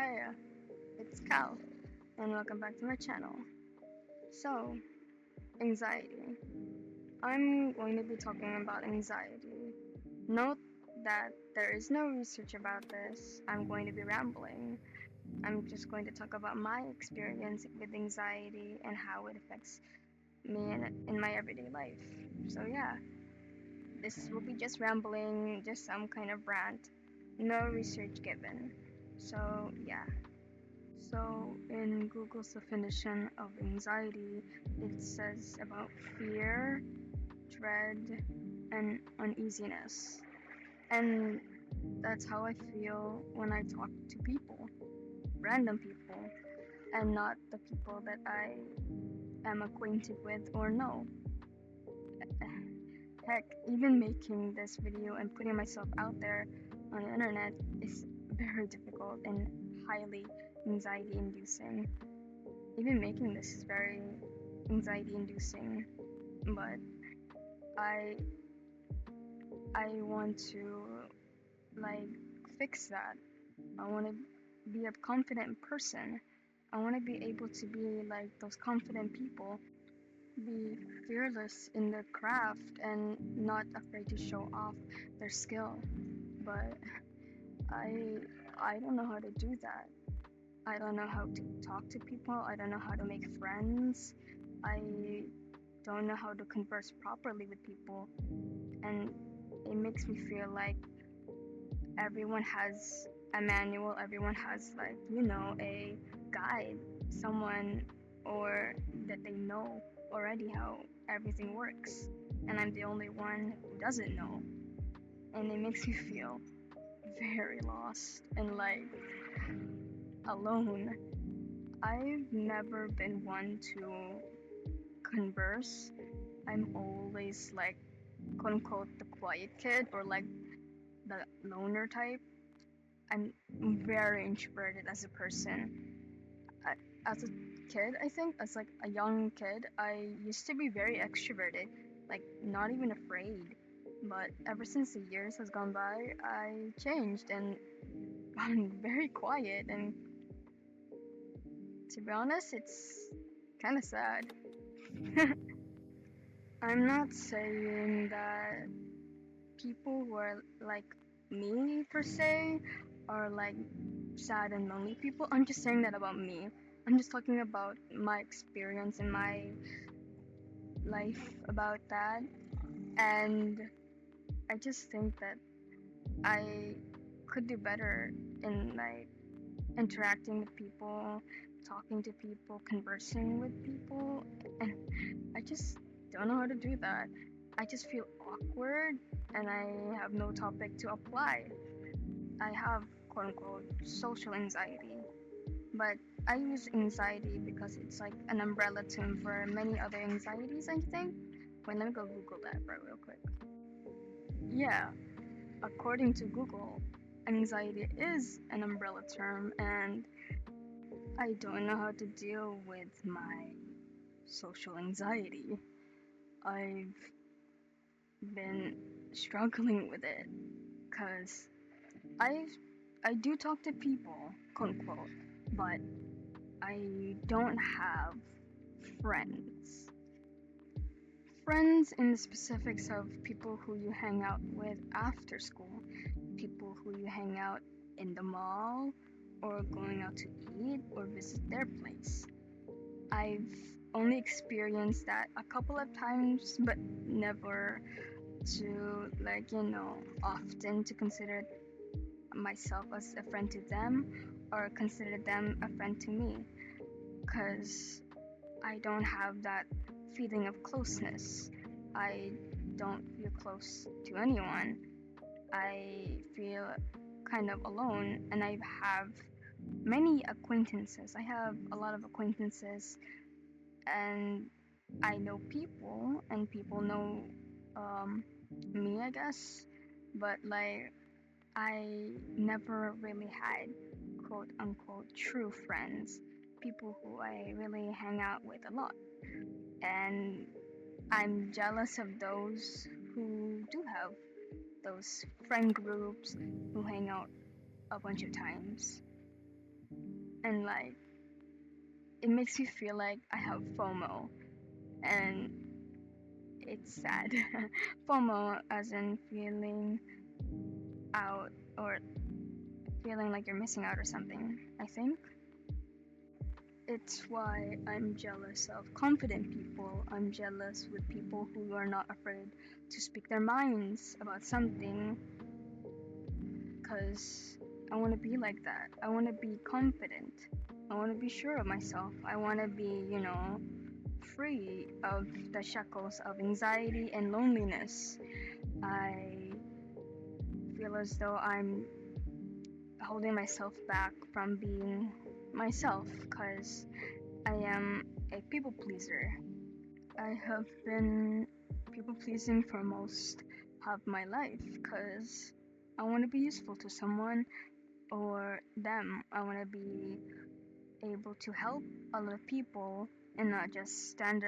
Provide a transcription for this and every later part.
Hiya, it's Cal, and welcome back to my channel. So, anxiety. I'm going to be talking about anxiety. Note that there is no research about this. I'm going to be rambling. I'm just going to talk about my experience with anxiety and how it affects me in my everyday life. So, yeah, this will be just rambling, just some kind of rant. No research given. So, yeah. So, in Google's definition of anxiety, it says about fear, dread, and uneasiness. And that's how I feel when I talk to people, random people, and not the people that I am acquainted with or know. Heck, even making this video and putting myself out there on the internet is very difficult and highly anxiety inducing. Even making this is very anxiety inducing, but I I want to like fix that. I want to be a confident person. I want to be able to be like those confident people, be fearless in their craft and not afraid to show off their skill. But I I don't know how to do that. I don't know how to talk to people. I don't know how to make friends. I don't know how to converse properly with people. And it makes me feel like everyone has a manual, everyone has, like, a guide, someone or that they know already how everything works. And I'm the only one who doesn't know. And it makes me feel very lost and like alone. I've never been one to converse. I'm always like, quote unquote, the quiet kid or like the loner type. I'm very introverted as a person. As a kid, I think, as like a young kid, I used to be very extroverted, like not even afraid. But ever since the years has gone by, I changed and I'm very quiet. And to be honest, it's kind of sad. I'm not saying that people who are like me per se are like sad and lonely people. I'm just saying that about me. I'm just talking about my experience in my life about that. And I just think that I could do better in like interacting with people, talking to people, conversing with people. And I just don't know how to do that. I just feel awkward and I have no topic to apply. I have, quote unquote, social anxiety, but I use anxiety because it's like an umbrella term for many other anxieties, I think. Wait, let me go Google that real quick. Yeah, according to Google, anxiety is an umbrella term, and I don't know how to deal with my social anxiety. I've been struggling with it because I I do talk to people, quote unquote, but I don't have friends. Friends in the specifics of people who you hang out with after school, people who you hang out in the mall, or going out to eat or visit their place. I've only experienced that a couple of times, but never to, like, often to consider myself as a friend to them or consider them a friend to me, because I don't have that feeling of closeness. I don't feel close to anyone. I feel kind of alone, and I have many acquaintances. I have a lot of acquaintances, and I know people, and people know me, I guess. But like, I never really had, quote unquote, true friends, people who I really hang out with a lot. And I'm jealous of those who do have those friend groups who hang out a bunch of times. and like it makes me feel like I have FOMO, and it's sad. FOMO as in feeling out or feeling like you're missing out or something, I think. It's why I'm jealous of confident people. I'm jealous with people who are not afraid to speak their minds about something because I want to be like that. I want to be confident. I want to be sure of myself. I want to be, free of the shackles of anxiety and loneliness. I feel as though I'm holding myself back from being myself because I am a people pleaser. I have been people pleasing for most of my life because I want to be useful to someone or them. I want to be able to help a lot of people and not just stand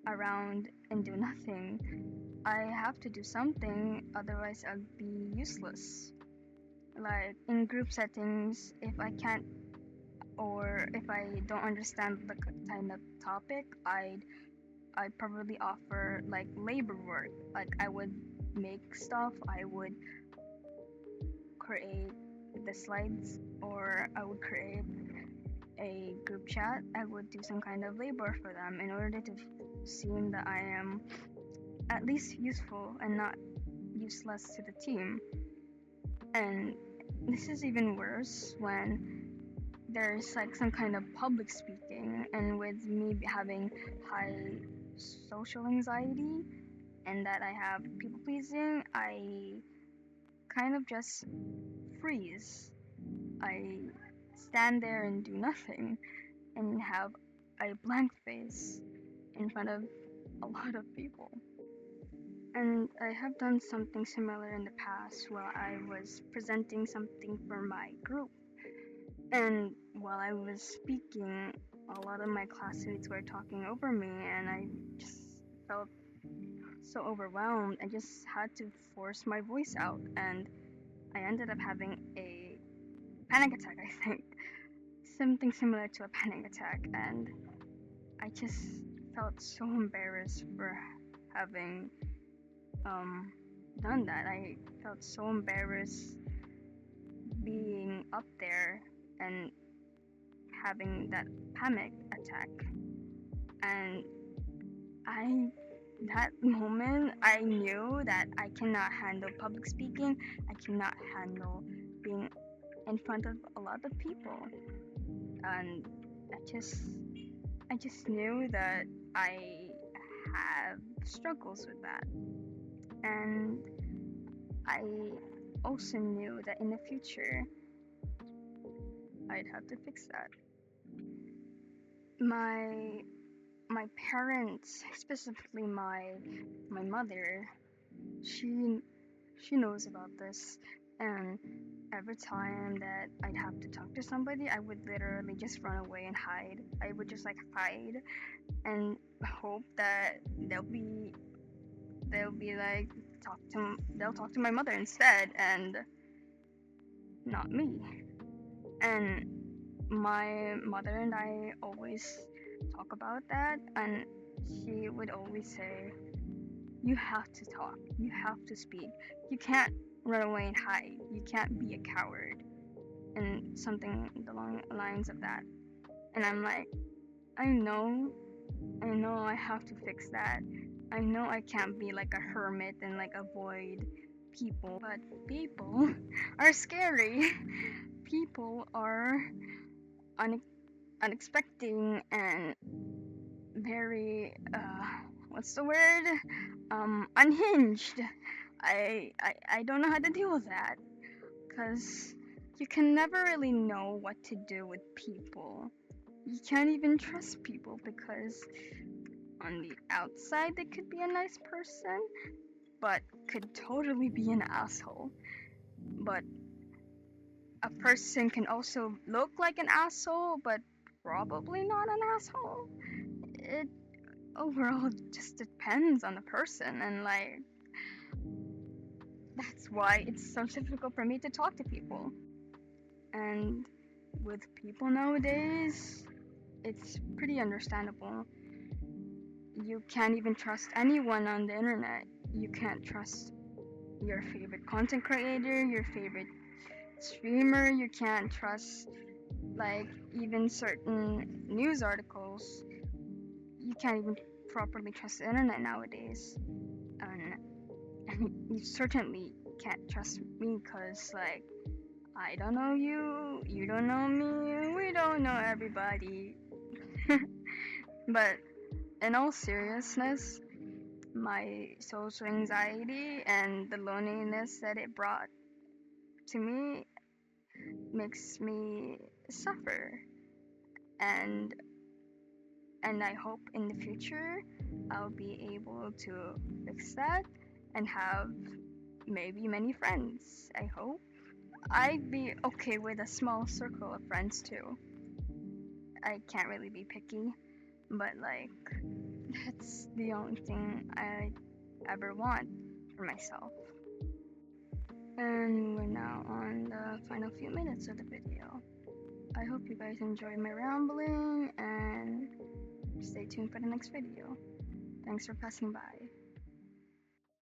around and do nothing. I have to do something, otherwise, I'll be useless. Like in group settings, if I can't or if I don't understand the kind of topic, I'd probably offer like labor work. Like I would make stuff, I would create the slides, or I would create a group chat. I would do some kind of labor for them in order to seem that I am at least useful and not useless to the team. And this is even worse when there's like some kind of public speaking, and with me having high social anxiety and that I have people pleasing, I kind of just freeze. I stand there and do nothing and have a blank face in front of a lot of people. And I have done something similar in the past while I was presenting something for my group. And while I was speaking, a lot of my classmates were talking over me, and I just felt so overwhelmed. I just had to force my voice out, and I ended up having a panic attack, I think. Something similar to a panic attack, and I just felt so embarrassed for having done that. I felt so embarrassed being up there and having that panic attack. And that moment, I knew that I cannot handle public speaking. I cannot handle being in front of a lot of people. And I just knew that I have struggles with that. And I also knew that in the future I'd have to fix that. My parents, specifically my mother, she knows about this, and every time that I'd have to talk to somebody, I would literally just run away and hide. I would just like hide and hope that they'll be like they'll talk to my mother instead and not me. And my mother and I always talk about that, and she would always say, you have to talk, you have to speak, you can't run away and hide, you can't be a coward, and something along the lines of that. And I'm like, I know I have to fix that. I know I can't be like a hermit and like avoid people, but people are scary. People are unexpected and very what's the word, unhinged. I don't know how to deal with that because you can never really know what to do with people. You can't even trust people because on the outside they could be a nice person but could totally be an asshole. But a person can also look like an asshole but probably not an asshole. It overall just depends on the person, and like that's why it's so difficult for me to talk to people. And with people nowadays, it's pretty understandable. You can't even trust anyone on the internet. You can't trust your favorite content creator, your favorite streamer. You can't trust like even certain news articles. You can't even properly trust the internet nowadays. And, and you certainly can't trust me because like I don't know you, you don't know me, we don't know everybody. But in all seriousness, my social anxiety and the loneliness that it brought to me makes me suffer. And I hope in the future I'll be able to fix that and have maybe many friends. I hope. I'd be okay with a small circle of friends too. I can't really be picky, but like that's the only thing I ever want for myself. And we're now on the final few minutes of the video. I hope you guys enjoyed my rambling and stay tuned for the next video. Thanks for passing by.